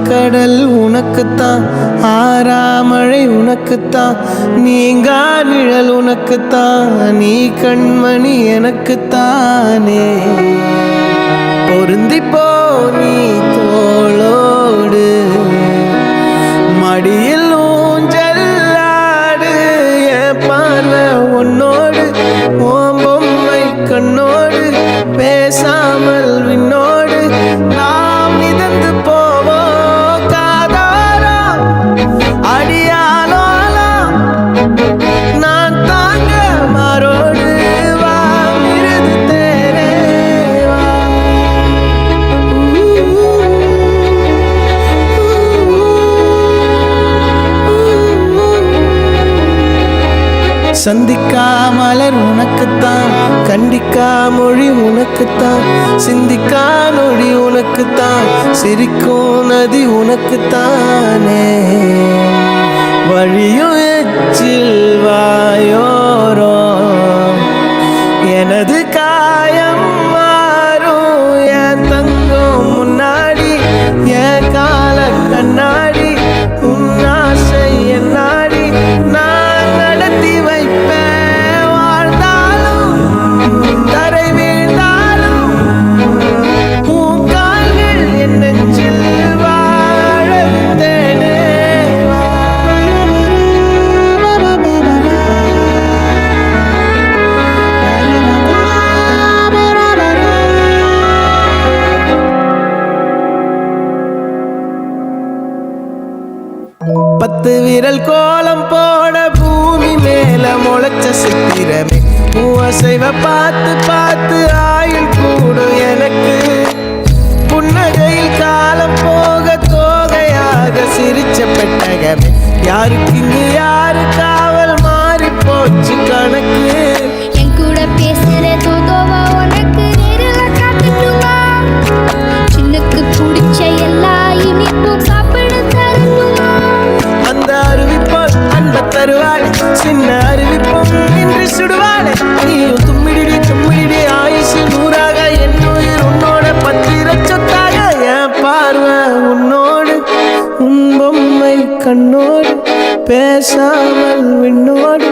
கடல் உனக்குத்தான், ஆறாமழை உனக்குத்தான், நீங்கா நிழல் உனக்குத்தான், நீ கண்மணி எனக்குத்தானே. பொருந்திப்போ நீ தோளோடு, மடியில் ஊஞ்சல்லாடு, என் பார்வை உன்னோடு, ஓம் பொம்மை கண்ணோடு, பேசாமல் விண்ணோடு நாம் மிதந்து போவோம் காதாரா அடியாலோலா. நான் தாங்க மாறோடு வா மிருது தேரே வா. சந்திக்கா மலர் உனக்குத்தான், கண்டிக்கா மொழி உனக்குத்தான், சிந்திக்கா நொடி உனக்குத்தான், சிரிக்கும் நதி உனக்குத்தானே. வழியும் எச்சில் வாயோரோ எனது காயம் மாறும், என் தங்கம் முன்னாடி என் கால கண்ணாடி, உன் ஆசை என் நாடி நான் நடத்தி வைப்பேன். வாழ்ந்தாலும் தரை வீழ்ந்தாலும் உன் கால்கள் என் நெஞ்சில் வாழ வைத்தேனே. பத்து விரல் கோலம் போட பூமி மேல முளைச்ச சித்திரமே, அசைவ பார்த்து பார்த்து ஆயுள் கூடும் எனக்கு. புன்னகையில் காலம் போக தோகையாக சிரிச்ச பெட்டகமே, யாருக்கு இங்கு யாரு காவல் மாறி போச்சு கணக்கு. என் கூட பேசுற தோதோவா உனக்கு நேரில் காட்டுட்டுமா, சின்னுக்கு பிடிச்ச எல்லா இனிப்பும் சாப்பிட தரணுமா. அந்த அறிவிப்போல் அன்ப தருவாள், சின்ன அறிவிப்பும் இன்று சுடுவாள். நீயும் தும்மிடி தும்மிடி ஆயுசு நூறாக, என் உயிர் உன்னோட பத்திர சொத்தாக. என் பார்வை உன்னோடு, உன் பொம்மை கண்ணோடு, பேசாமல் விண்ணோடு